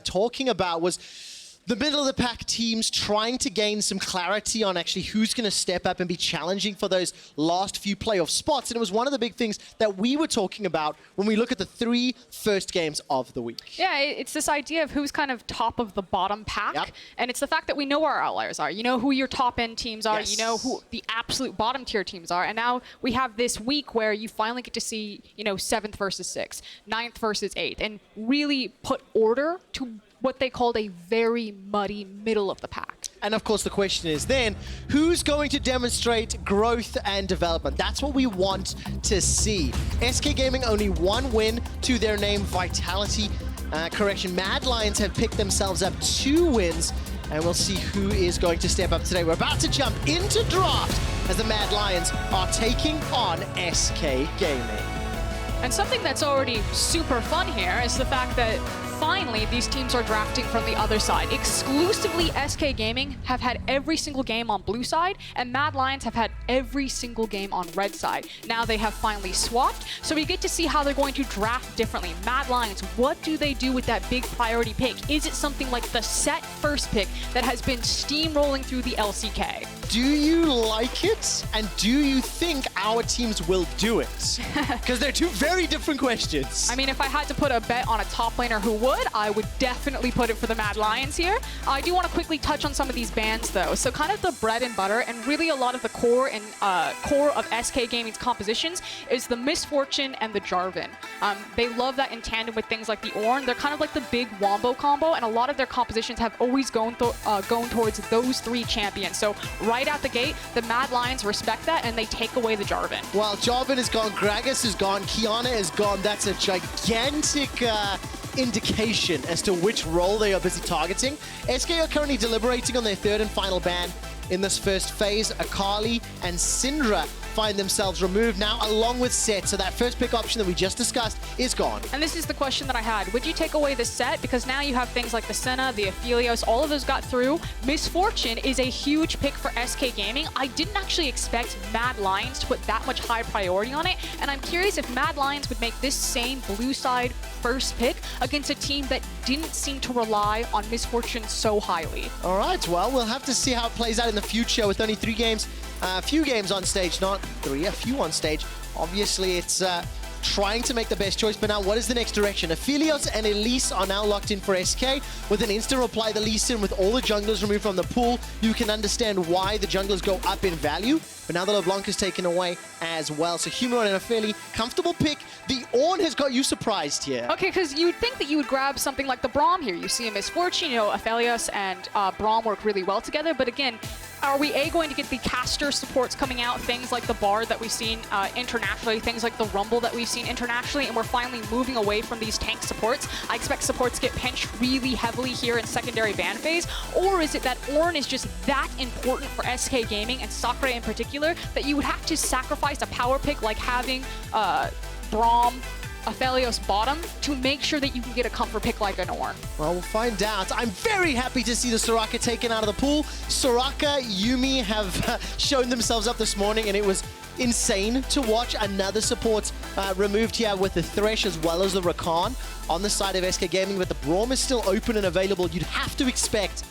talking about was the middle of the pack teams trying to gain some clarity on actually who's going to step up and be challenging for those last few playoff spots. And it was one of the big things that we were talking about when we look at the 3 first games of the week. Yeah, it's this idea of who's kind of top of the bottom pack. Yep. And it's the fact that we know where our outliers are. You know who your top end teams are. Yes. You know who the absolute bottom tier teams are. And now we have this week where you finally get to see, 7th versus 6th, 9th versus 8th, and really put order to what they called a very muddy middle of the pack. And of course the question is then, who's going to demonstrate growth and development? That's what we want to see. SK Gaming only 1 win to their name, Vitality. Mad Lions have picked themselves up 2 wins, and we'll see who is going to step up today. We're about to jump into draft as the Mad Lions are taking on SK Gaming. And something that's already super fun here is the fact that finally these teams are drafting from the other side. Exclusively SK Gaming have had every single game on blue side, and Mad Lions have had every single game on red side. Now they have finally swapped, so we get to see how they're going to draft differently. Mad Lions, what do they do with that big priority pick? Is it something like the set first pick that has been steamrolling through the LCK? Do you like it? And do you think our teams will do it? Because they're 2 very different questions. I mean, if I had to put a bet on a top laner who would, I would definitely put it for the Mad Lions here. I do want to quickly touch on some of these bans, though. So kind of the bread and butter, and really a lot of the core of SK Gaming's compositions is the Misfortune and the Jarvan. They love that in tandem with things like the Ornn. They're kind of like the big wombo combo, and a lot of their compositions have always gone towards those 3 champions. So right out the gate, the Mad Lions respect that, and they take away the Jarvan. Well, Jarvan is gone, Gragas is gone, Kiana is gone. That's a gigantic indication as to which role they are busy targeting. SK are currently deliberating on their 3rd and final ban in this first phase. Akali and Syndra find themselves removed now, along with Set. So that first pick option that we just discussed is gone. And this is the question that I had. Would you take away the Set? Because now you have things like the Senna, the Aphelios, all of those got through. Misfortune is a huge pick for SK Gaming. I didn't actually expect Mad Lions to put that much high priority on it, and I'm curious if Mad Lions would make this same blue side first pick against a team that didn't seem to rely on Misfortune so highly. All right, well, we'll have to see how it plays out in the future with only 3 games. A few games on stage, not 3, a few on stage. Obviously, it's trying to make the best choice, but now what is the next direction? Aphelios and Elise are now locked in for SK. With an instant reply, the Lee Sin with all the junglers removed from the pool, you can understand why the junglers go up in value. But now the LeBlanc is taken away as well. So Humanoid in a fairly comfortable pick. The Ornn has got you surprised here. Okay, because you'd think that you would grab something like the Braum here. You see a Misfortune, Aphelios and Braum work really well together. But again, are we going to get the caster supports coming out, things like the Bard that we've seen internationally, things like the Rumble that we've seen internationally, and we're finally moving away from these tank supports? I expect supports to get pinched really heavily here in secondary ban phase. Or is it that Ornn is just that important for SK Gaming and Sacre in particular that you would have to sacrifice a power pick like having Braum, Aphelios bottom to make sure that you can get a comfort pick like an Ornn? Well, we'll find out. I'm very happy to see the Soraka taken out of the pool. Soraka, Yuumi have shown themselves up this morning, and it was insane to watch another support removed here with the Thresh as well as the Rakan on the side of SK Gaming, but the Braum is still open and available. You'd have to expect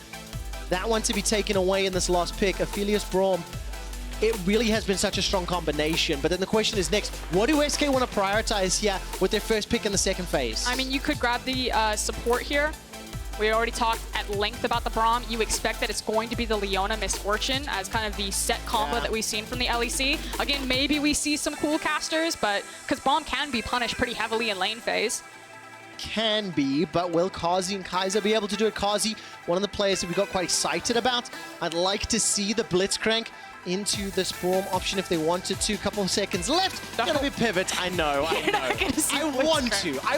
that one to be taken away in this last pick. Aphelios Braum, it really has been such a strong combination. But then the question is next, what do SK want to prioritize here with their first pick in the 2nd phase? I mean, you could grab the support here. We already talked at length about the Braum. You expect that it's going to be the Leona Misfortune as kind of the set combo that we've seen from the LEC. Again, maybe we see some cool casters, but because Braum can be punished pretty heavily in lane phase. Can be, but will Carzzy and Kaiser be able to do it? Carzzy, one of the players that we got quite excited about. I'd like to see the Blitzcrank into this Braum option if they wanted to. Couple of seconds left. Gonna be pivot. I know. I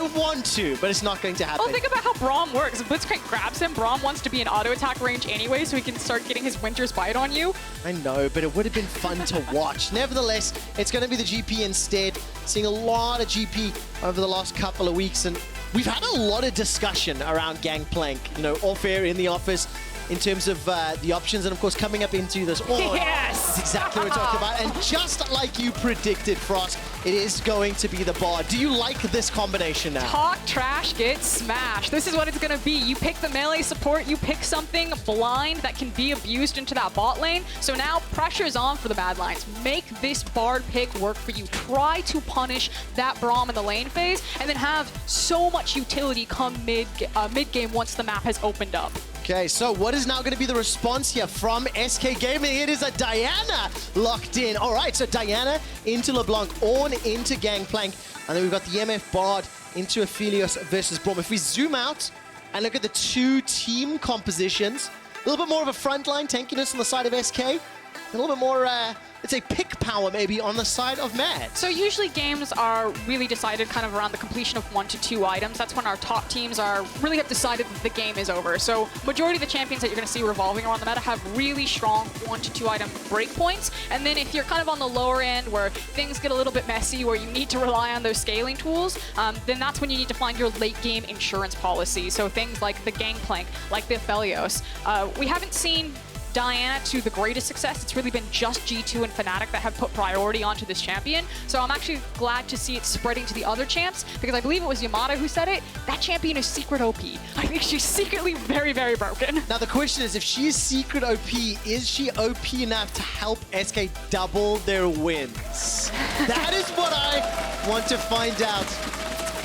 want to, but it's not going to happen. Well, think about how Braum works. If Blitzcrank grabs him, Braum wants to be in auto attack range anyway, so he can start getting his Winter's Bite on you. I know, but it would have been fun to watch. Nevertheless, it's going to be the GP instead. Seeing a lot of GP over the last couple of weeks, and we've had a lot of discussion around Gangplank, off air in the office. in terms of the options, and of course coming up into this. Oh, Yes! that's exactly what we're talking about. And just like you predicted, Frost, it is going to be the bar. Do you like this combination now? Talk trash, get smashed. This is what it's going to be. You pick the melee support, you pick something blind that can be abused into that bot lane. So now pressure's on for the Mad Lions. Make this Bard pick work for you. Try to punish that Braum in the lane phase, and then have so much utility come mid-game once the map has opened up. Okay, so what is now going to be the response here from SK Gaming? It is a Diana locked in. All right, so Diana into LeBlanc, Ornn into Gangplank, and then we've got the MF Bard into Aphelios versus Braum. If we zoom out and look at the two team compositions, a little bit more of a frontline tankiness on the side of SK, a little bit more, let's say, pick power maybe on the side of Mad. So usually games are really decided kind of around the completion of 1 to 2 items. That's when our top teams really have decided that the game is over. So majority of the champions that you're going to see revolving around the meta have really strong 1 to 2 item breakpoints. And then if you're kind of on the lower end where things get a little bit messy, where you need to rely on those scaling tools, then that's when you need to find your late game insurance policy. So things like the Gangplank, like the Aphelios. We haven't seen Diana to the greatest success. It's really been just G2 and Fnatic that have put priority onto this champion. So I'm actually glad to see it spreading to the other champs, because I believe it was Yamada who said it. That champion is secret OP. I think she's secretly very, very broken. Now the question is, if she's secret OP, is she OP enough to help SK double their wins? That is what I want to find out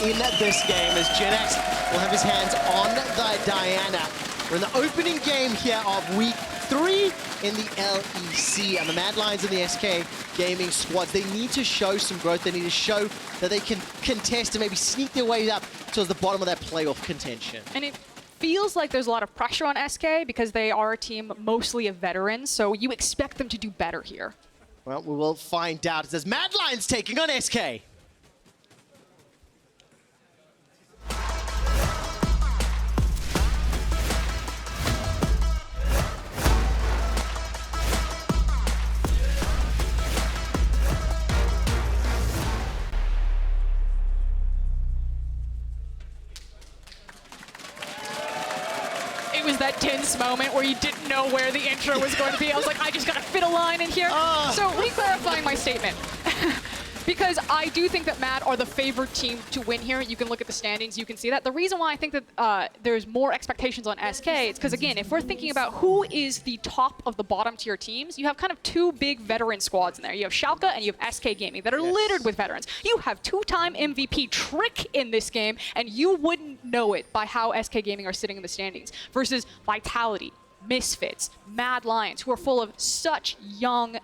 in this game, as Jenax will have his hands on the Diana. We're in the opening game here of week 3 in the LEC, and the Mad Lions and the SK Gaming squads, they need to show some growth. They need to show that they can contest and maybe sneak their way up towards the bottom of that playoff contention. And it feels like there's a lot of pressure on SK because they are a team mostly of veterans, so you expect them to do better here. Well, we will find out. It says Mad Lions taking on SK. Was that tense moment where you didn't know where the intro was going to be. I was like, I just gotta fit a line in here. So re-clarifying my statement. Because I do think that Mad are the favored team to win here. You can look at the standings, you can see that. The reason why I think that there's more expectations on SK is because, again, if we're thinking about who is the top of the bottom tier teams, you have kind of two big veteran squads in there. You have Schalke and you have SK Gaming that are littered with veterans. You have 2-time MVP Trick in this game, and you wouldn't know it by how SK Gaming are sitting in the standings, versus Vitality, Misfits, Mad Lions, who are full of such young,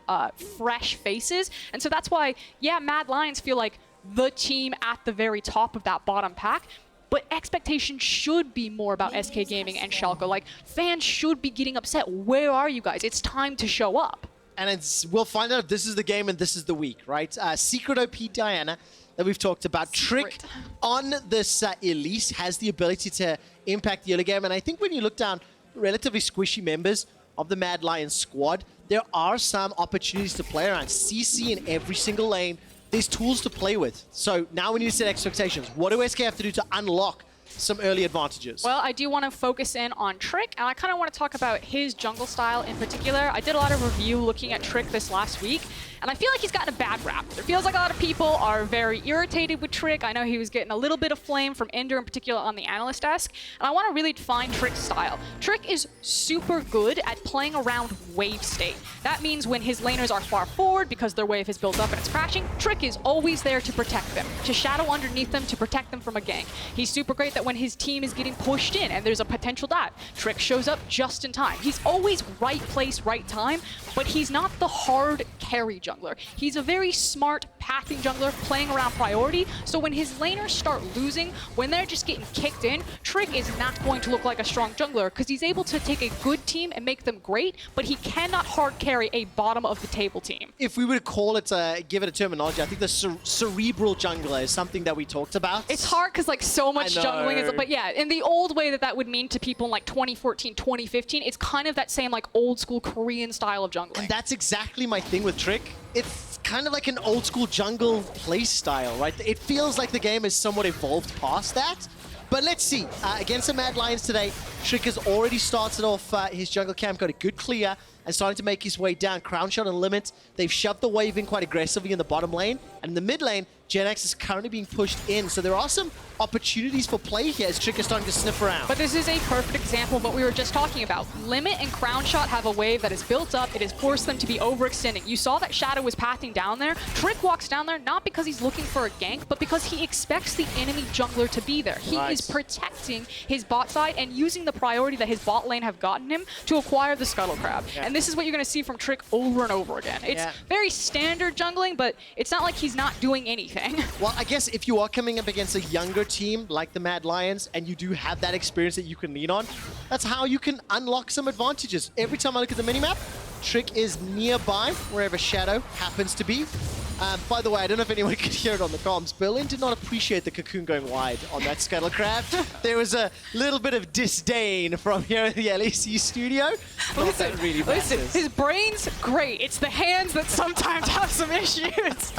fresh faces. And so that's why, yeah, Mad Lions feel like the team at the very top of that bottom pack, but expectations should be more about SK Gaming and Schalke. Like, fans should be getting upset. Where are you guys? It's time to show up. And we'll find out if this is the game and this is the week, right? Secret OP Diana that we've talked about. Trick on this Elise has the ability to impact the early game. And I think when you look down relatively squishy members of the Mad Lions squad, there are some opportunities to play around. CC in every single lane. There's tools to play with. So now we need to set expectations. What do SK have to do to unlock some early advantages? Well, I do want to focus in on Trick, and I kind of want to talk about his jungle style in particular. I did a lot of review looking at Trick this last week, and I feel like he's gotten a bad rap. It feels like a lot of people are very irritated with Trick. I know he was getting a little bit of flame from Ender in particular on the analyst desk, and I want to really define Trick's style. Trick is super good at playing around wave state. That means when his laners are far forward because their wave has built up and it's crashing, Trick is always there to protect them, to shadow underneath them, to protect them from a gank. He's super great that when his team is getting pushed in and there's a potential dive, Trick shows up just in time. He's always right place, right time, but he's not the hard carry jungler. He's a very smart pathing jungler playing around priority, so when his laners start losing, when they're just getting kicked in, Trick is not going to look like a strong jungler because he's able to take a good team and make them great, but he cannot hard carry a bottom of the table team. If we were to call it, give it a terminology, I think the cerebral jungler is something that we talked about. It's hard because like so much jungling is, but yeah, in the old way that would mean to people in like 2014, 2015, it's kind of that same like old school Korean style of jungling. And that's exactly my thing with Trick. It's kind of like an old school jungle play style, right? It feels like the game has somewhat evolved past that. But let's see, against the Mad Lions today, Trick has already started off his jungle camp, got a good clear, and starting to make his way down. Crownshot and Limit, they've shoved the wave in quite aggressively in the bottom lane. And in the mid lane, Jenax is currently being pushed in. So there are some opportunities for play here as Trick is starting to sniff around. But this is a perfect example of what we were just talking about. Limit and Crownshot have a wave that is built up. It has forced them to be overextending. You saw that Shadow was pathing down there. Trick walks down there not because he's looking for a gank, but because he expects the enemy jungler to be there. He is protecting his bot side and using the priority that his bot lane have gotten him to acquire the Scuttle Crab. Yeah. And this is what you're going to see from Trick over and over again. It's very standard jungling, but it's not like he's not doing anything. Well, I guess if you are coming up against a younger team like the Mad Lions and you do have that experience that you can lean on, that's how you can unlock some advantages. Every time I look at the minimap, Trick is nearby, wherever Shadow happens to be. By the way, I don't know if anyone could hear it on the comms. Berlin did not appreciate the cocoon going wide on that Scuttle Crab. There was a little bit of disdain from here in the LEC studio. Listen, his brain's great. It's the hands that sometimes have some issues.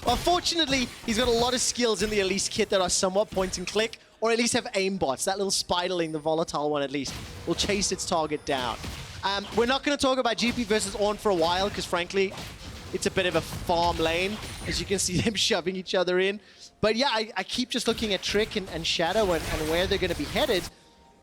Well, fortunately, he's got a lot of skills in the Elise kit that are somewhat point and click, or at least have aimbots. That little spiderling, the volatile one at least, will chase its target down. We're not going to talk about GP versus Ornn for a while, because frankly, it's a bit of a farm lane, as you can see them shoving each other in. But yeah, I keep just looking at Trick and Shadow and where they're going to be headed.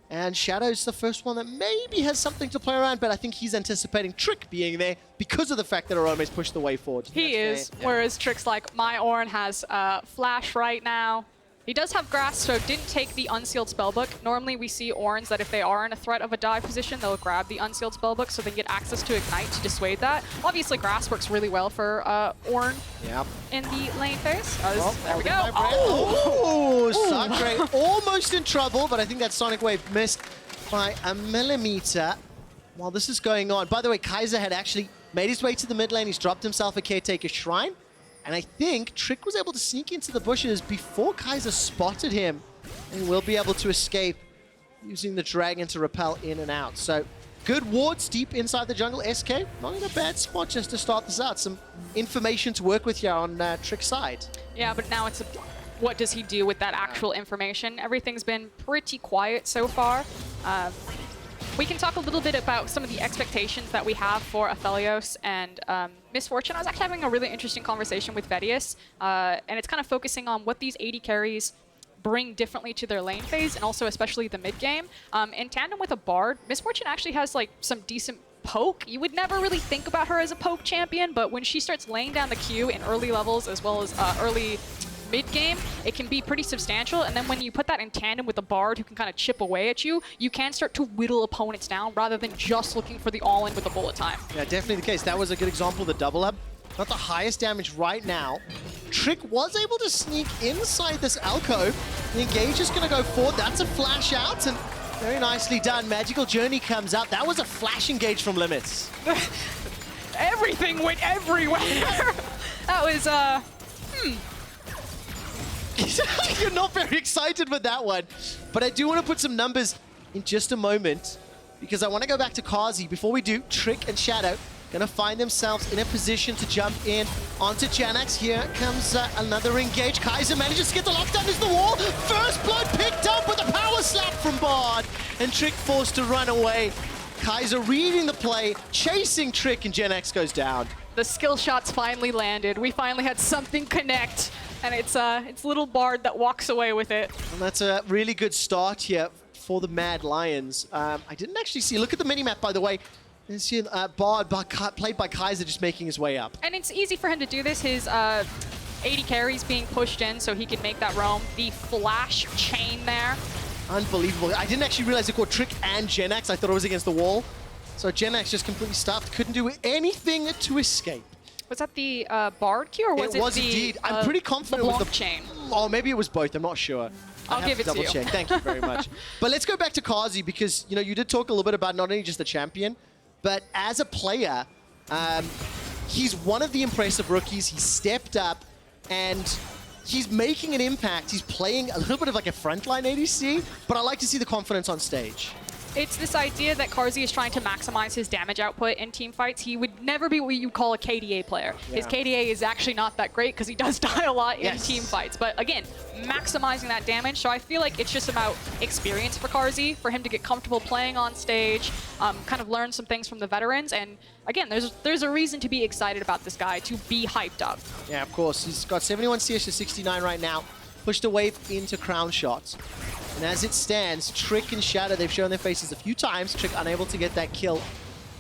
And Shadow's the first one that maybe has something to play around, but I think he's anticipating Trick being there because of the fact that Orome's pushed the way forward. He is, whereas Trick's like, my Ornn has Flash right now. He does have Grass, so didn't take the Unsealed Spellbook. Normally we see Ornns that if they are in a threat of a dive position, they'll grab the Unsealed Spellbook so they get access to Ignite to dissuade that. Obviously Grass works really well for Ornn in the lane phase. There we go. Oh, Sacre almost in trouble, but I think that Sonic Wave missed by a millimeter while this is going on. By the way, Kaiser had actually made his way to the mid lane. He's dropped himself a Caretaker Shrine. And I think Trick was able to sneak into the bushes before Kaiser spotted him. And will be able to escape using the dragon to repel in and out. So good wards deep inside the jungle. SK, not in a bad spot just to start this out. Some information to work with here on Trick's side. Yeah, but now it's what does he do with that actual information? Everything's been pretty quiet so far. We can talk a little bit about some of the expectations that we have for Aphelios and Miss Fortune. I was actually having a really interesting conversation with Vedius, and it's kind of focusing on what these AD carries bring differently to their lane phase, and also especially the mid game. In tandem with a Bard, Miss Fortune actually has like some decent poke. You would never really think about her as a poke champion, but when she starts laying down the Q in early levels as well as early mid-game, it can be pretty substantial, and then when you put that in tandem with a Bard who can kind of chip away at you, you can start to whittle opponents down rather than just looking for the all-in with the bullet time. Yeah, definitely the case. That was a good example of the double up. Not the highest damage right now. Trick was able to sneak inside this alcove. The engage is going to go forward. That's a flash out, and very nicely done. Magical Journey comes out. That was a flash engage from Limits. Everything went everywhere. That was, You're not very excited with that one. But I do want to put some numbers in just a moment, because I want to go back to Carzzy. Before we do, Trick and Shadow going to find themselves in a position to jump in onto Jenax. Here comes another engage. Kaiser manages to get the lockdown. There's the wall. First blood picked up with a power slap from Bard. And Trick forced to run away. Kaiser reading the play, chasing Trick, and Jenax goes down. The skill shots finally landed. We finally had something connect. And it's little Bard that walks away with it. And that's a really good start here for the Mad Lions. I didn't actually see. Look at the minimap, by the way. There's Bard played by Kaiser just making his way up. And it's easy for him to do this. His 80 carries being pushed in so he can make that roam. The flash chain there. Unbelievable. I didn't actually realize it caught Trick and Jenax. I thought it was against the wall. So Jenax just completely stopped. Couldn't do anything to escape. Was that the Bard Q, or was it was indeed. I'm pretty confident the with the chain. Oh, maybe it was both. I'm not sure. I'll give it to you. Double check. Thank you very much. But let's go back to Carzzy, because you did talk a little bit about not only just the champion, but as a player, he's one of the impressive rookies. He stepped up and he's making an impact. He's playing a little bit of like a frontline ADC, but I like to see the confidence on stage. It's this idea that Carzzy is trying to maximize his damage output in team fights. He would never be what you call a KDA player. His KDA is actually not that great because he does die a lot in team fights. But again, maximizing that damage. So I feel like it's just about experience for Carzzy, for him to get comfortable playing on stage, kind of learn some things from the veterans. And again, there's a reason to be excited about this guy, to be hyped up. Yeah, of course. He's got 71 CS to 69 right now. Pushed away into Crownshot. And as it stands, Trick and Shadow, they've shown their faces a few times. Trick unable to get that kill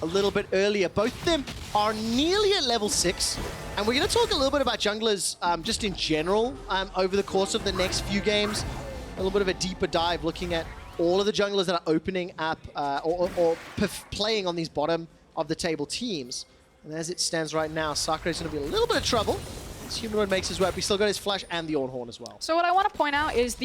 a little bit earlier. Both of them are nearly at level 6. And we're going to talk a little bit about junglers just in general over the course of the next few games. A little bit of a deeper dive looking at all of the junglers that are opening up or playing on these bottom of the table teams. And as it stands right now, Sacre is going to be a little bit of trouble. Humanoid makes his way up. He's still got his flash and the Orome as well. So what I want to point out is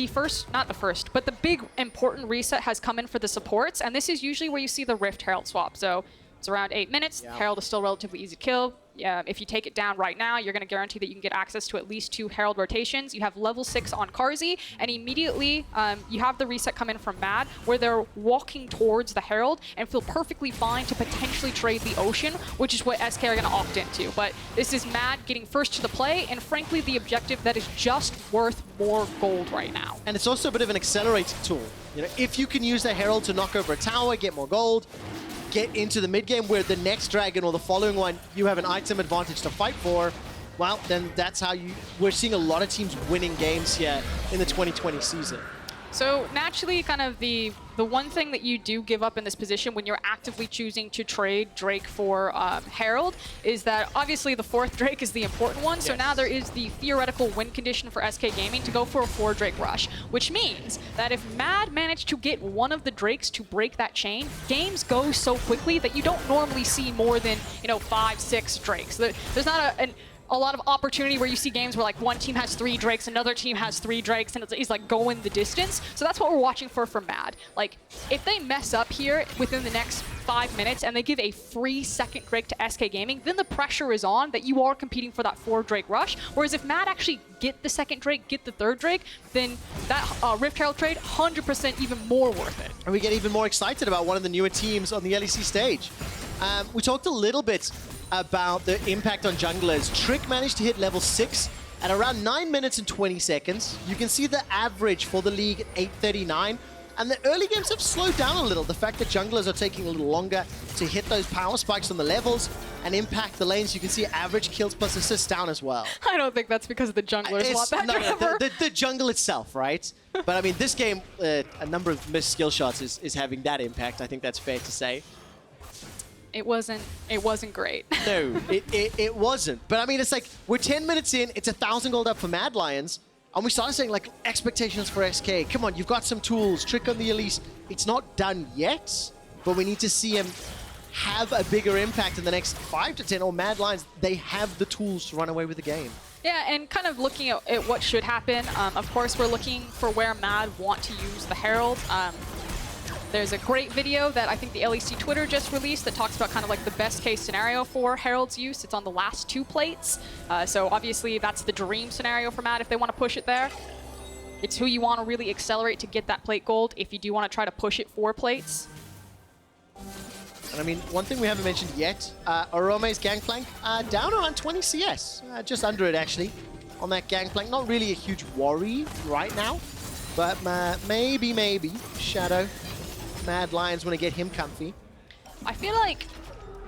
not the first, but the big important reset has come in for the supports, and this is usually where you see the Rift Herald swap. So it's around 8 minutes. Herald is still relatively easy to kill. If you take it down right now, you're going to guarantee that you can get access to at least 2 Herald rotations. You have level 6 on Carzzy, and immediately you have the reset come in from Mad, where they're walking towards the Herald and feel perfectly fine to potentially trade the Ocean, which is what SK are going to opt into. But this is Mad getting first to the play, and frankly, the objective that is just worth more gold right now. And it's also a bit of an accelerating tool. You know, if you can use the Herald to knock over a tower, get more gold, get into the mid game where the next dragon or the following one you have an item advantage to fight for, well, then that's how we're seeing a lot of teams winning games here in the 2020 season. So naturally, kind of the one thing that you do give up in this position when you're actively choosing to trade Drake for Herald is that obviously the 4th Drake is the important one. So now there is the theoretical win condition for SK Gaming to go for a 4 Drake rush, which means that if Mad managed to get one of the Drakes to break that chain, games go so quickly that you don't normally see more than 5, 6 Drakes. There's not a lot of opportunity where you see games where like one team has 3 Drakes, another team has 3 Drakes, and it's like going the distance. So that's what we're watching for Mad. Like, if they mess up here within the next 5 minutes and they give a free 2nd Drake to SK Gaming, then the pressure is on that you are competing for that 4 Drake rush. Whereas if Mad actually get the 2nd Drake, get the 3rd Drake, then that Rift Herald trade, 100% even more worth it. And we get even more excited about one of the newer teams on the LEC stage. We talked a little bit about the impact on junglers. Trick managed to hit level 6 at around 9 minutes and 20 seconds. You can see the average for the league at 8:39. And the early games have slowed down a little. The fact that junglers are taking a little longer to hit those power spikes on the levels and impact the lanes. You can see average kills plus assists down as well. I don't think that's because of the junglers want that driver. The jungle itself, right? But I mean, this game, a number of missed skill shots is having that impact. I think that's fair to say. It wasn't great. No, it wasn't. But I mean, it's like, we're 10 minutes in, it's 1,000 gold up for Mad Lions, and we started saying, like, expectations for SK. Come on, you've got some tools. Trick on the Elise. It's not done yet, but we need to see him have a bigger impact in the next 5 to 10, or Mad Lions, they have the tools to run away with the game. Yeah, and kind of looking at what should happen, of course, we're looking for where Mad want to use the Herald. There's a great video that I think the LEC Twitter just released that talks about kind of like the best case scenario for Herald's use. It's on the last 2 plates. So obviously that's the dream scenario for Mad if they want to push it there. It's who you want to really accelerate to get that plate gold if you do want to try to push it 4 plates. And I mean, one thing we haven't mentioned yet, Orome's Gangplank down around 20 CS. Just under it actually on that Gangplank. Not really a huge worry right now, but maybe Shadow. Mad Lions want to get him comfy. I feel like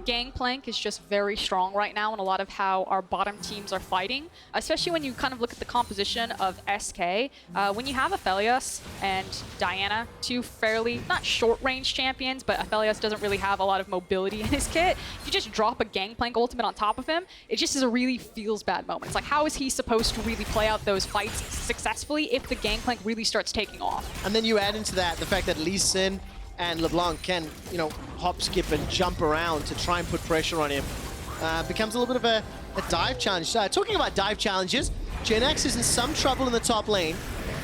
Gangplank is just very strong right now in a lot of how our bottom teams are fighting, especially when you kind of look at the composition of SK. When you have Aphelios and Diana, 2 fairly, not short-range champions, but Aphelios doesn't really have a lot of mobility in his kit. If you just drop a Gangplank ultimate on top of him, it just is a really feels-bad moment. It's like, how is he supposed to really play out those fights successfully if the Gangplank really starts taking off? And then you add into that the fact that Lee Sin and LeBlanc can, hop, skip, and jump around to try and put pressure on him. Becomes a little bit of a dive challenge. Talking about dive challenges, Jenax is in some trouble in the top lane.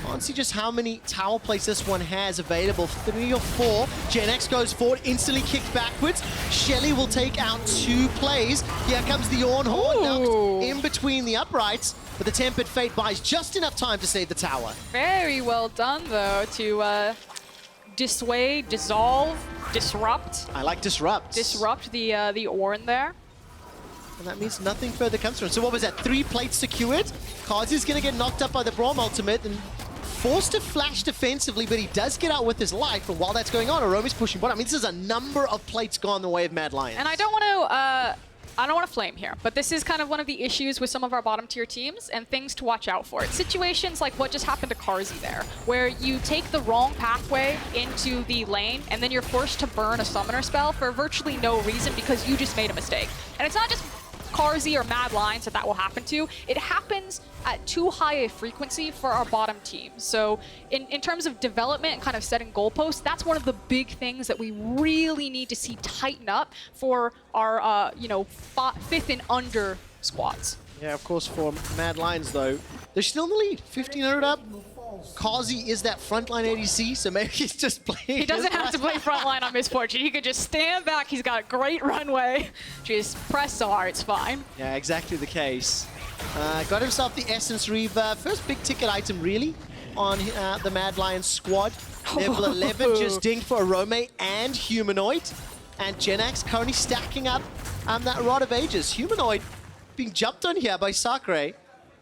Let's see just how many tower plates this one has available. 3 or 4. Jenax goes forward, instantly kicked backwards. Shelly will take out 2 plays. Here comes the Orome in between the uprights, but the Tempered Fate buys just enough time to save the tower. Very well done, though, to dissuade, dissolve disrupt. I like disrupt. Disrupt the Orn there. And that means nothing further comes from it. So what was that? 3 plates secured. Carzzy's going to get knocked up by the Braum ultimate and forced to flash defensively, but he does get out with his life. But while that's going on, Orome's pushing bottom. I mean, this is a number of plates gone the way of Mad Lions. And I don't want to flame here, but this is kind of one of the issues with some of our bottom tier teams and things to watch out for. It's situations like what just happened to Carzzy there, where you take the wrong pathway into the lane and then you're forced to burn a summoner spell for virtually no reason because you just made a mistake. And it's not just Carzzy or Mad Lions that will happen to. It happens at too high a frequency for our bottom team. So in terms of development and kind of setting goalposts, that's one of the big things that we really need to see tighten up for our, you know, 5th and under squads. Yeah, of course, for Mad Lions, though, they're still in the lead. 1,500 up. Carzzy is that frontline ADC, so maybe he's just playing. He doesn't have to play frontline on Misfortune. He could just stand back. He's got a great runway. Just press R, it's fine. Yeah, exactly the case. Got himself the Essence Reaver. First big ticket item, really, on the Mad Lions squad. Level 11 just dinged for Orome and Humanoid. And Jenax currently stacking up that Rod of Ages. Humanoid being jumped on here by Sacre.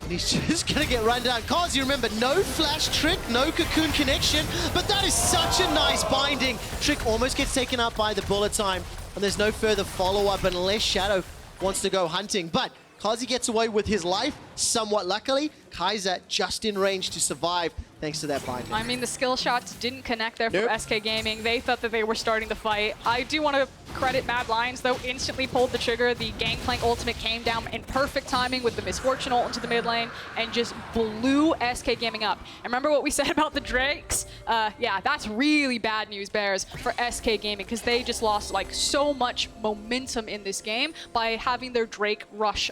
And he's just going to get run down. Carzzy, remember, no flash trick, no cocoon connection, but that is such a nice binding. Trick almost gets taken out by the bullet time, and there's no further follow-up unless Shadow wants to go hunting. But Carzzy gets away with his life, somewhat luckily. Kaiser just in range to survive thanks to that binding. I mean, the skill shots didn't connect there for SK Gaming. They thought that they were starting the fight. I do want to credit Mad Lions, though, instantly pulled the trigger. The Gangplank ultimate came down in perfect timing with the Misfortune ult into the mid lane and just blew SK Gaming up. And remember what we said about the Drakes? Yeah, that's really bad news, Bears, for SK Gaming, because they just lost like so much momentum in this game by having their Drake rush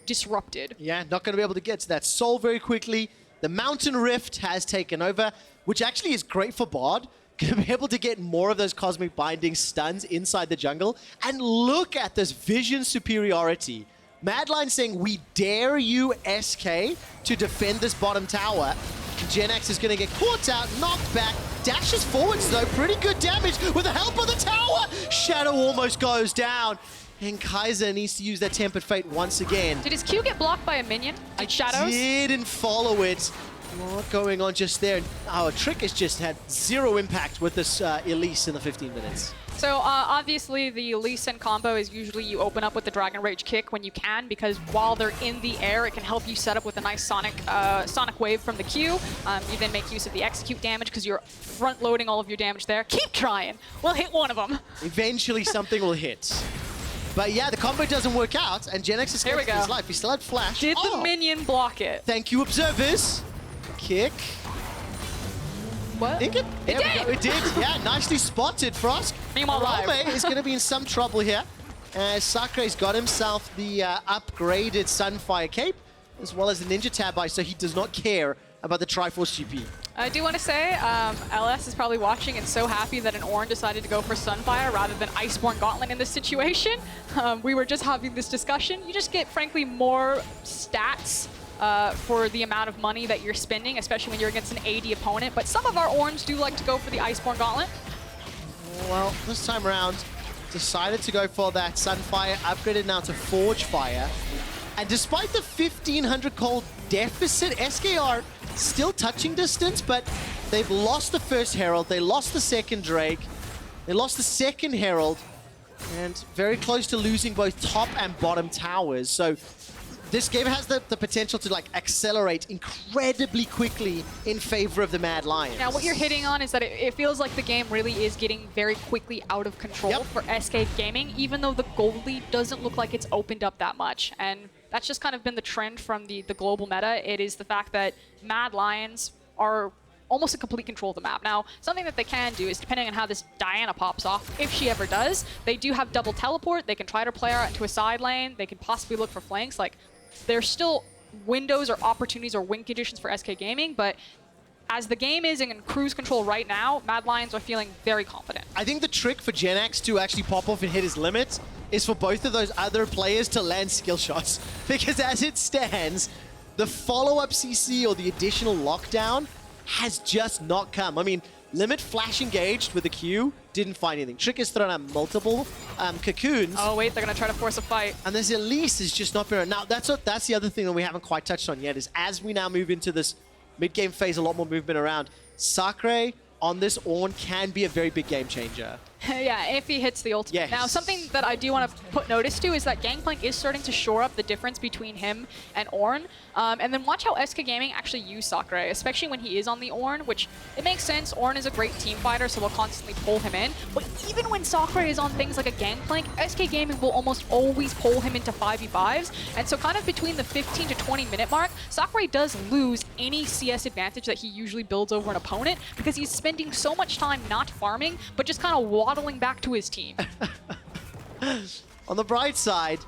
disrupted. Yeah, not going to be able to get to that soul very quickly. The Mountain Rift has taken over, which actually is great for Bard. Going to be able to get more of those Cosmic Binding stuns inside the jungle. And look at this vision superiority. Mad Lions saying, we dare you, SK, to defend this bottom tower. Jenax is going to get caught out, knocked back, dashes forwards though, pretty good damage with the help of the tower. Shadow almost goes down. And Kaiser needs to use that Tempered Fate once again. Did his Q get blocked by a minion? Shadows? Didn't follow it. What going on just there? Our Trick has just had zero impact with this Elise in the 15 minutes. So obviously the Elise and combo is usually you open up with the Dragon Rage kick when you can, because while they're in the air, it can help you set up with a nice sonic wave from the Q. You then make use of the execute damage because you're front loading all of your damage there. Keep trying. We'll hit one of them. Eventually something will hit. But yeah, the combo doesn't work out, and Jenax is going to his life. He still had flash. Did the minion block it? Thank you, observers. Kick. What? Think it? It did. It did. Yeah, nicely spotted, Frosk. Meanwhile, Orome is going to be in some trouble here. Sacre's got himself the upgraded Sunfire Cape, as well as the Ninja Tab Eye, so he does not care about the Triforce GP. I do want to say, LS is probably watching and so happy that an Ornn decided to go for Sunfire rather than Iceborne Gauntlet in this situation. We were just having this discussion. You just get, frankly, more stats for the amount of money that you're spending, especially when you're against an AD opponent. But some of our Ornns do like to go for the Iceborne Gauntlet. Well, this time around, decided to go for that Sunfire, upgraded now to Forge Fire. And despite the 1,500 cold deficit, SKR still touching distance, but they've lost the first Herald, they lost the second Drake, they lost the second Herald, and very close to losing both top and bottom towers. So this game has the potential to like accelerate incredibly quickly in favor of the Mad Lions. Now what you're hitting on is that it feels like the game really is getting very quickly out of control for SK Gaming, even though the gold lead doesn't look like it's opened up that much. And that's just kind of been the trend from the global meta. It is the fact that Mad Lions are almost in complete control of the map. Now, something that they can do is, depending on how this Diana pops off, if she ever does, they do have double teleport. They can try to play her out into a side lane. They can possibly look for flanks. Like, there's still windows or opportunities or win conditions for SK Gaming, but as the game is in cruise control right now, Mad Lions are feeling very confident. I think the trick for Jenax to actually pop off and hit his limit is for both of those other players to land skill shots. Because as it stands, the follow-up CC or the additional lockdown has just not come. I mean, Limit flash engaged with the Q, didn't find anything. Trick has thrown out multiple cocoons. Oh wait, they're gonna try to force a fight. And this Elise is just not been. Now that's the other thing that we haven't quite touched on yet, is as we now move into this mid-game phase, a lot more movement around. Sacre on this Ornn can be a very big game changer. Yeah, if he hits the ultimate. Yes. Now, something that I do want to put notice to is that Gangplank is starting to shore up the difference between him and Ornn. And then watch how SK Gaming actually use Sacre, especially when he is on the Ornn, which it makes sense. Ornn is a great team fighter, so they'll constantly pull him in. But even when Sacre is on things like a Gangplank, SK Gaming will almost always pull him into 5v5s. And so kind of between the 15 to 20 minute mark, Sacre does lose any CS advantage that he usually builds over an opponent because he's spending so much time not farming, but just kind of waddling back to his team. On the bright side,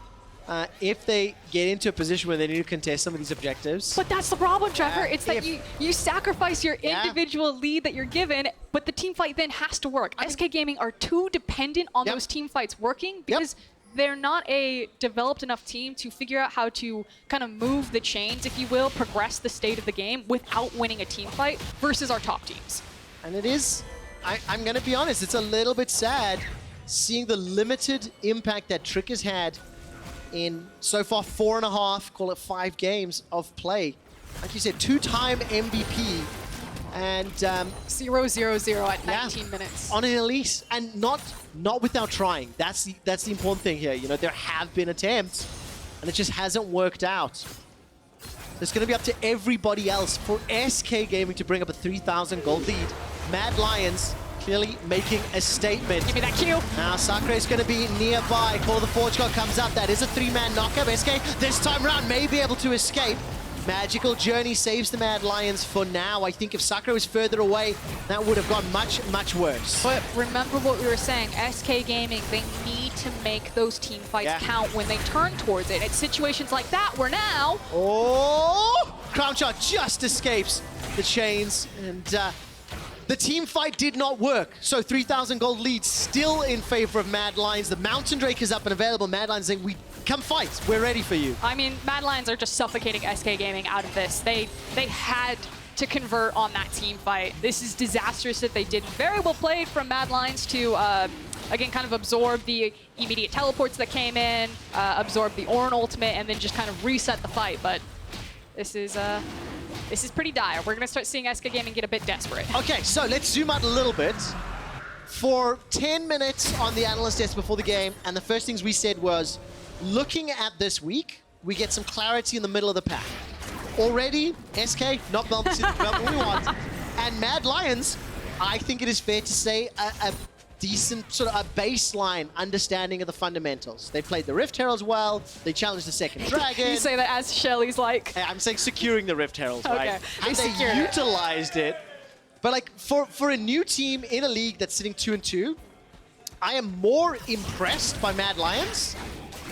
if they get into a position where they need to contest some of these objectives. But that's the problem, Trevor. It's that you sacrifice your Yeah. individual lead that you're given, but the team fight then has to work. SK Gaming are too dependent on Yep. those team fights working because they're not a developed enough team to figure out how to kind of move the chains, if you will, progress the state of the game without winning a team fight versus our top teams. And it is, I'm going to be honest, it's a little bit sad seeing the limited impact that Trick has had in so far 4.5, call it 5 games of play. Like you said, 2-time MVP and 0-0-0 at 19 minutes. on an Elise, and not without trying. That's the important thing here. You know, there have been attempts, and it just hasn't worked out. It's going to be up to everybody else for SK Gaming to bring up a 3,000 gold lead. Mad Lions clearly making a statement. Give me that Q. Now Sacre is going to be nearby. Call of the Forge God comes up. That is a 3-man knockup. SK this time around may be able to escape. Magical Journey saves the Mad Lions for now. I think if Sacre was further away, that would have gone much, much worse. But remember what we were saying, SK Gaming, they need to make those team fights count when they turn towards it. It's situations like that where now... Oh! Crownshot just escapes the chains, and the team fight did not work. So 3,000 gold lead still in favor of Mad Lions. The Mountain Drake is up and available. Mad Lions saying, come fight, we're ready for you. I mean, Mad Lions are just suffocating SK Gaming out of this. They had to convert on that team fight. This is disastrous that they did. Very well played from Mad Lions to, again, kind of absorb the immediate teleports that came in, absorb the Ornn ultimate, and then just kind of reset the fight. But this is pretty dire. We're going to start seeing SK Gaming get a bit desperate. Okay, so let's zoom out a little bit. For 10 minutes on the analyst desk before the game, and the first things we said was, looking at this week, we get some clarity in the middle of the pack. Already, SK, not what we want. And Mad Lions, I think it is fair to say, a decent, sort of a baseline understanding of the fundamentals. They played the Rift Heralds well, they challenged the second dragon. You say that as Shelly's like... I'm saying securing the Rift Heralds, right? Okay, And they utilized it. But like, for a new team in a league that's sitting 2-2, I am more impressed by Mad Lions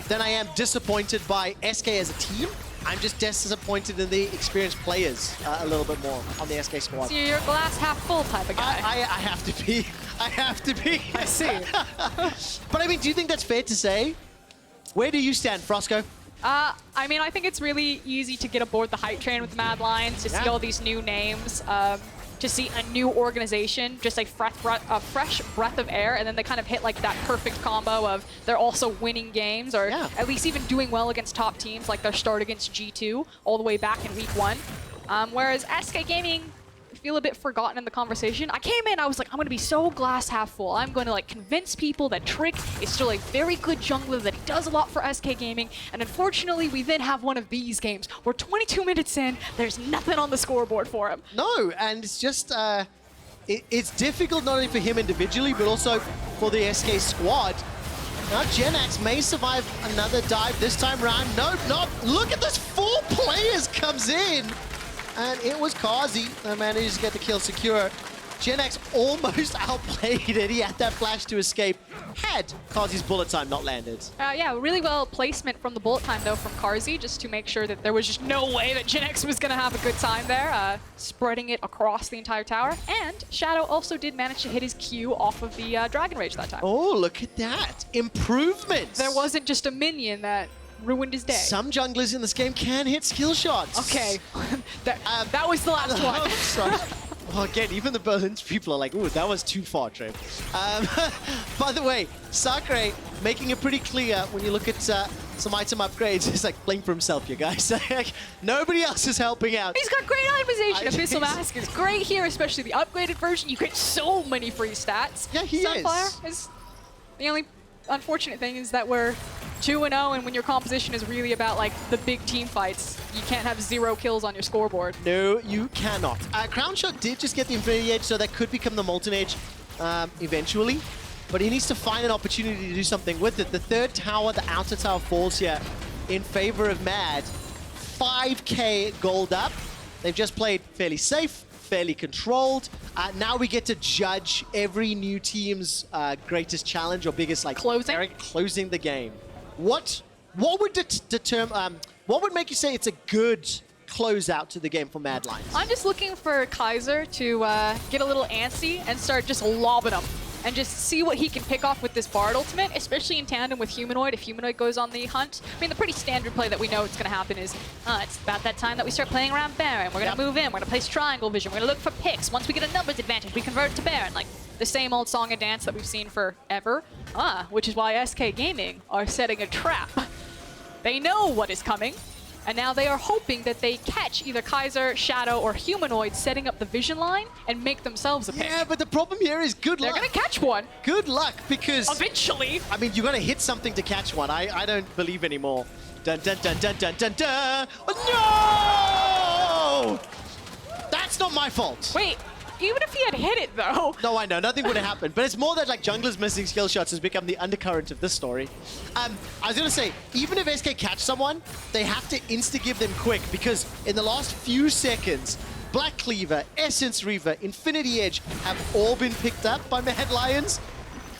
than I am disappointed by SK as a team. I'm just disappointed in the experienced players a little bit more on the SK squad. So you're a glass half full type of guy. I have to be. I have to be. I see. But I mean, do you think that's fair to say? Where do you stand, Frosco? I mean, I think it's really easy to get aboard the hype train with Mad Lions, to see all these new names, to see a new organization, just a fresh breath of air, and then they kind of hit like that perfect combo of they're also winning games, or at least even doing well against top teams, like their start against G2 all the way back in week 1. Whereas SK Gaming feel a bit forgotten in the conversation. I came in, I was like, I'm going to be so glass half full. I'm going to like convince people that Trick is still a very good jungler, that he does a lot for SK Gaming, and unfortunately we then have one of these games where 22 minutes in, there's nothing on the scoreboard for him. No, and it's just, it's difficult not only for him individually, but also for the SK squad. Now Jenax may survive another dive this time around. No, not. Look at this, 4 players comes in. And it was Carzzy that managed to get the kill secure. Jenax almost outplayed it. He had that flash to escape. Had Carzzy's bullet time not landed. Yeah, really well placement from the bullet time, though, from Carzzy, just to make sure that there was just no way that Jenax was going to have a good time there, spreading it across the entire tower. And Shadow also did manage to hit his Q off of the Dragon Rage that time. Oh, look at that. Improvements. There wasn't just a minion that ruined his day. Some junglers in this game can hit skill shots. Okay, that was the last one. Sorry. Well, again, even the Berlin people are like, ooh, that was too far, Trev. By the way, Sacre making it pretty clear when you look at some item upgrades. It's like playing for himself, you guys. Nobody else is helping out. He's got great itemization. Abyssal Mask is great here, especially the upgraded version. You get so many free stats. Yeah, he is. The only unfortunate thing is that we're 2-0, and when your composition is really about like the big team fights, you can't have 0 kills on your scoreboard. No, you cannot. Crownshot did just get the Infinity Edge, so that could become the Molten Edge eventually. But he needs to find an opportunity to do something with it. The third tower, the outer tower, falls here in favor of Mad. 5k gold up. They've just played fairly safe, fairly controlled. Now we get to judge every new team's greatest challenge or biggest like closing the game. What would determine? What would make you say it's a good closeout to the game for Mad Lions? I'm just looking for Kaiser to get a little antsy and start just lobbing them and just see what he can pick off with this Bard ultimate, especially in tandem with Humanoid. If Humanoid goes on the hunt, I mean, the pretty standard play that we know it's going to happen is it's about that time that we start playing around Baron. We're going to move in. We're going to place triangle vision. We're going to look for picks. Once we get a numbers advantage, we convert to Baron. Like the same old song and dance that we've seen forever. Which is why SK Gaming are setting a trap. They know what is coming. And now they are hoping that they catch either Kaiser, Shadow, or Humanoid setting up the vision line and make themselves a pick. Yeah, but the problem here is good luck. They're going to catch one. Good luck, because... Eventually. I mean, you got to hit something to catch one. I don't believe anymore. Dun, dun, dun, dun, dun, dun, dun. Oh, no! That's not my fault. Wait. Even if he had hit it, though. No, I know. Nothing would have happened. But it's more that, like, junglers missing skill shots has become the undercurrent of this story. I was going to say, even if SK catch someone, they have to insta-give them quick, because in the last few seconds, Black Cleaver, Essence Reaver, Infinity Edge have all been picked up by Mad Lions.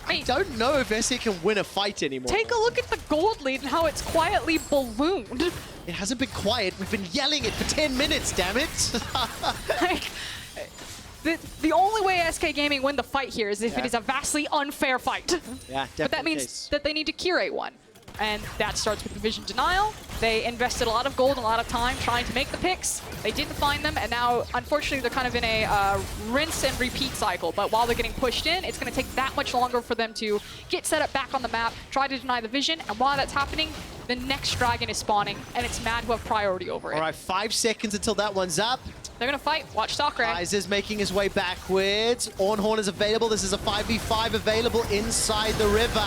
I don't know if SK can win a fight anymore. Take a look at the gold lead and how it's quietly ballooned. It hasn't been quiet. We've been yelling it for 10 minutes, damn it. Like, the only way SK Gaming win the fight here is if it is a vastly unfair fight. Yeah, definitely. But that means that they need to curate one. And that starts with the vision denial. They invested a lot of gold and a lot of time trying to make the picks. They didn't find them, and now, unfortunately, they're kind of in a rinse and repeat cycle. But while they're getting pushed in, it's going to take that much longer for them to get set up back on the map, try to deny the vision, and while that's happening, the next dragon is spawning, and it's Mad who have priority over it. All right, 5 seconds until that one's up. They're going to fight. Watch Sacre. Kaiser's making his way backwards. Ornhorn is available. This is a 5v5 available inside the river.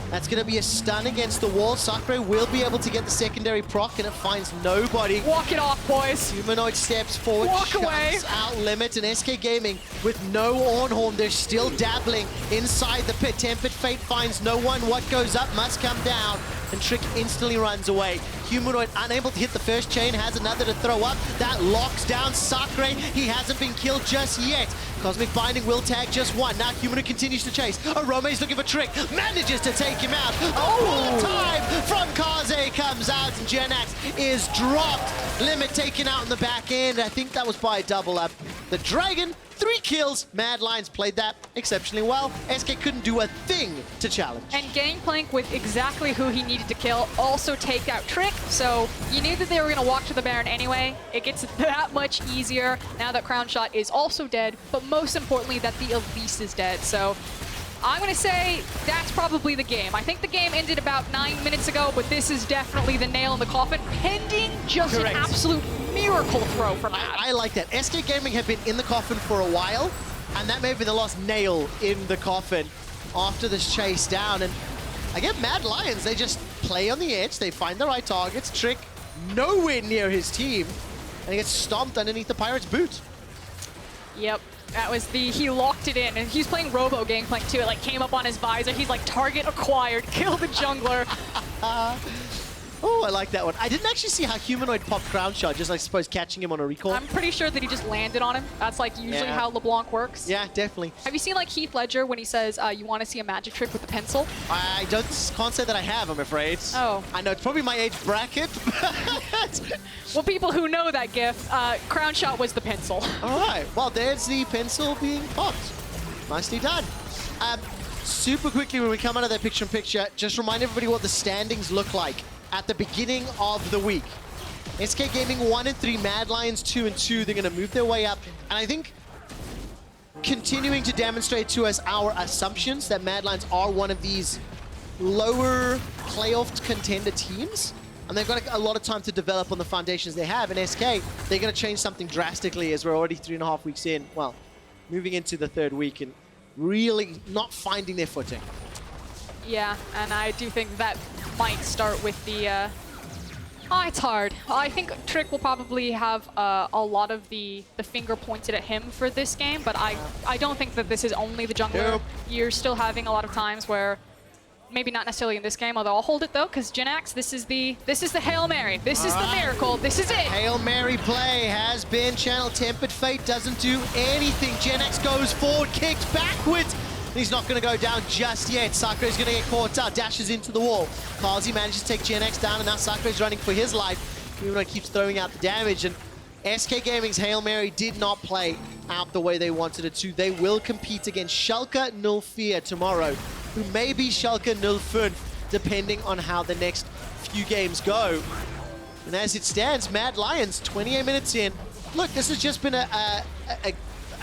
That's going to be a stun against the wall. Sacre will be able to get the secondary proc, and it finds nobody. Walk it off, boys. Humanoid steps forward, Walk away. out limit, and SK Gaming with no Ornhorn. They're still dabbling inside the pit. Tempered Fate finds no one. What goes up must come down, and Trick instantly runs away. Humanoid unable to hit the first chain, has another to throw up. That locks down Sacre. He hasn't been killed just yet. Cosmic Binding will tag just one. Now Humanoid continues to chase. Orome's looking for Trick. Manages to take him out. Bullet time from Carzzy comes out, and Jenax is dropped. Limit taken out in the back end. I think that was by a double up. The Dragon, 3 kills. Mad Lions played that exceptionally well. SK couldn't do a thing to challenge. And Gangplank with exactly who he needed to kill also take out Trick, so you knew that they were going to walk to the Baron anyway. It gets that much easier now that Crownshot is also dead, but most importantly that the Elise is dead. So I'm going to say that's probably the game. I think the game ended about 9 minutes ago, but this is definitely the nail in the coffin, pending just an absolute miracle throw from Mad. I like that. SK Gaming have been in the coffin for a while, and that may have been the last nail in the coffin after this chase down. And again, Mad Lions, they just play on the edge. They find the right targets. Trick nowhere near his team, and he gets stomped underneath the Pirate's boot. Yep. That was he locked it in, and he's playing Robo Gangplank too. It like came up on his visor. He's like, target acquired, kill the jungler. Oh, I like that one. I didn't actually see how Humanoid popped Crownshot, just I suppose catching him on a recall. I'm pretty sure that he just landed on him. That's like usually how LeBlanc works. Yeah, definitely. Have you seen like Heath Ledger when he says you want to see a magic trick with a pencil? I can't say that I have, I'm afraid. Oh. I know it's probably my age bracket. Well, people who know that gif, Crownshot was the pencil. All right, well, there's the pencil being popped. Nicely done. Super quickly, when we come out of that picture-in-picture, just remind everybody what the standings look like at the beginning of the week. SK Gaming 1-3, Mad Lions 2-2. They're going to move their way up. And I think continuing to demonstrate to us our assumptions that Mad Lions are one of these lower playoff contender teams. And they've got a lot of time to develop on the foundations they have. And SK, they're going to change something drastically as we're already 3.5 weeks in. Well, moving into the 3rd week and really not finding their footing. Yeah, and I do think that might start with the... it's hard. I think Trick will probably have a lot of the finger pointed at him for this game, but I don't think that this is only the jungler. Nope. You're still having a lot of times where... Maybe not necessarily in this game, although I'll hold it though, because Jenax, this is the Hail Mary. This is the miracle. This is it. Hail Mary play has been channeled. Tempered Fate doesn't do anything. Jenax goes forward, kicks backwards. He's not going to go down just yet. Sacre is going to get caught out, dashes into the wall. Carzzy manages to take Jenax down, and now Sacre is running for his life. Humanoid keeps throwing out the damage, and SK Gaming's Hail Mary did not play out the way they wanted it to. They will compete against Schalke 04 tomorrow, who may be Schalke 05, depending on how the next few games go. And as it stands, Mad Lions, 28 minutes in. Look, this has just been a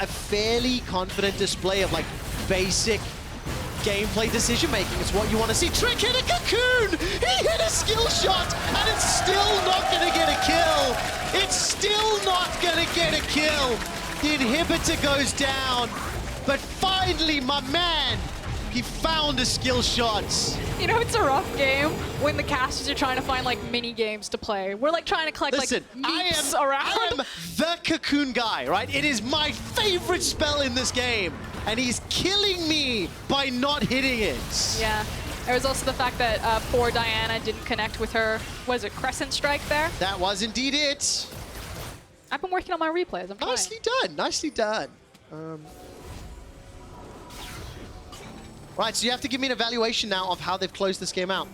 fairly confident display of like basic gameplay decision-making. It's what you want to see. Trick hit a cocoon! He hit a skill shot, and it's still not going to get a kill! It's still not going to get a kill! The inhibitor goes down, but finally, my man, he found a skill shot. You know, it's a rough game when the casters are trying to find like mini games to play. We're like trying to collect like meeps around. I am the cocoon guy, right? It is my favorite spell in this game, and he's killing me by not hitting it. Yeah. There was also the fact that poor Diana didn't connect with her, was it Crescent Strike there? That was indeed it. I've been working on my replays. I'm trying. Nicely done, nicely done. Right, so you have to give me an evaluation now of how they've closed this game out.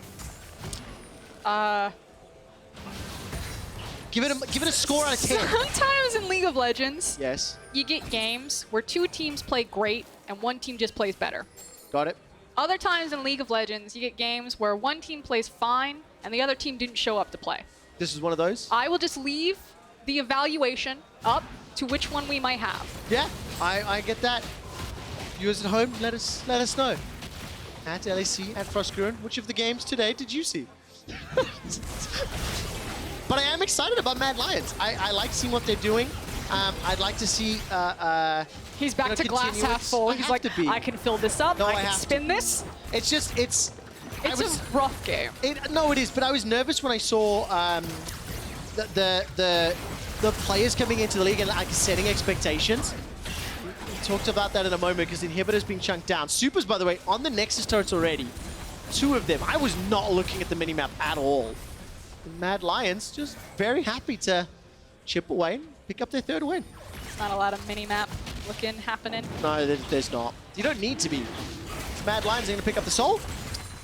Give it a score out of 10. Sometimes in League of Legends, Yes, you get games where 2 teams play great and 1 team just plays better. got it. Other times in League of Legends, you get games where 1 team plays fine and the other team didn't show up to play. This is one of those? I will just leave the evaluation up to which one we might have. Yeah, I get that. Viewers at home, let us know. At LEC, at Frostgruin, which of the games today did you see? But I am excited about Mad Lions. I like seeing what they're doing. I'd like to see... He's back to glass half full. He's like, I can fill this up, No, I can spin this. It's just, it's a rough game. No, it is, but I was nervous when I saw the players coming into the league and like setting expectations. We'll talk about that in a moment because the inhibitor's being chunked down. Supers, by the way, on the Nexus turrets already. 2 of them. I was not looking at the minimap at all. And Mad Lions just very happy to chip away and pick up their 3rd win. It's not a lot of mini-map looking happening. No, there's not. You don't need to be. Mad Lions are going to pick up the soul.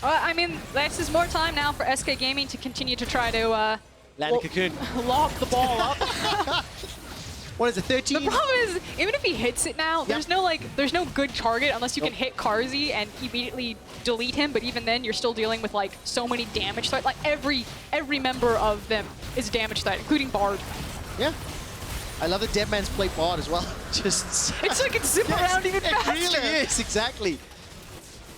I mean, this is more time now for SK Gaming to continue to try to Land a cocoon. lob the ball up. What is it, 13? The problem is, even if he hits it now, there's no good target unless you can hit Carzzy and immediately delete him. But even then, you're still dealing with like so many damage threats. Like every member of them is a damage threat, including Bard. Yeah. I love that Dead Man's play Bard as well. Just it's like it's zip around even faster. It really is, exactly.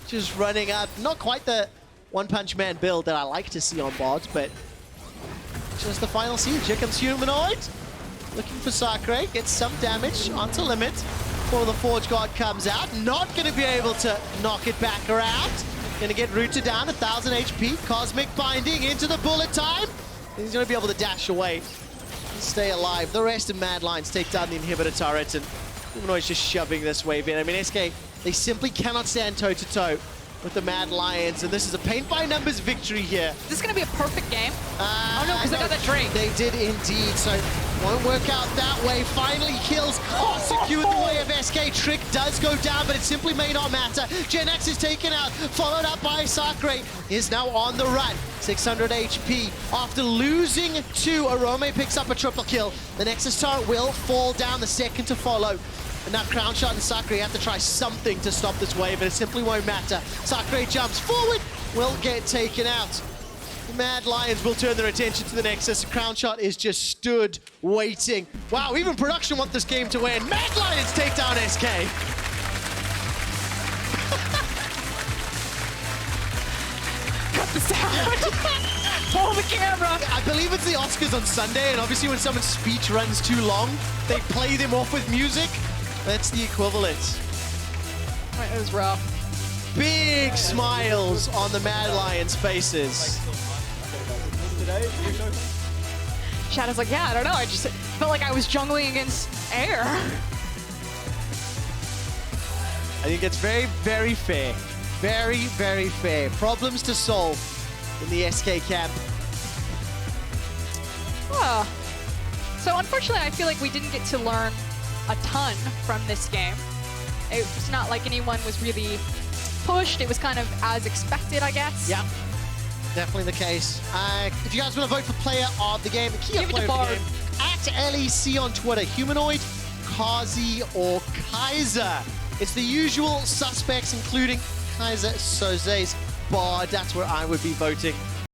Just running up. Not quite the One Punch Man build that I like to see on Bards, but just the final siege. Here comes Humanoid. Looking for Sacre, gets some damage onto limit before the Forge God comes out. Not going to be able to knock it back around. Going to get rooted down, 1,000 HP. Cosmic Binding into the bullet time. He's going to be able to dash away and stay alive. The rest of Mad Lions take down the inhibitor turret, and Humanoid's just shoving this wave in. I mean, SK, they simply cannot stand toe-to-toe with the Mad Lions, and this is a paint-by-numbers victory here. Is this going to be a perfect game? Oh no, because they got that Drake. They did indeed, so won't work out that way. Finally kills Carzzy in the way of SK. Trick does go down, but it simply may not matter. Jenax is taken out, followed up by Sacre. Is now on the run. 600 HP. After losing 2, Orome picks up a triple kill. The Nexus turret will fall down, the second to follow. And now Crownshot and Sacre have to try something to stop this wave, and it simply won't matter. Sacre jumps forward, will get taken out. The Mad Lions will turn their attention to the Nexus. Crownshot is just stood waiting. Wow, even production want this game to win. Mad Lions take down SK. the sound. Pull the camera. I believe it's the Oscars on Sunday, and obviously when someone's speech runs too long, they play them off with music. That's the equivalent. It was rough. Big smiles on the Mad Lions' faces. Shadow's like, yeah, I don't know. I just felt like I was jungling against air. I think it's very, very fair. Very, very fair. Problems to solve in the SK camp. Oh. So unfortunately, I feel like we didn't get to learn a ton from this game. It's not like anyone was really pushed. It was kind of as expected, I guess. Yeah, definitely the case. If you guys want to vote for player of the game, key Give it player to of the Bard. game, at LEC on Twitter, Humanoid, Carzzy, or Kaiser. It's the usual suspects, including Kaiser, Soze's, Bard. That's where I would be voting.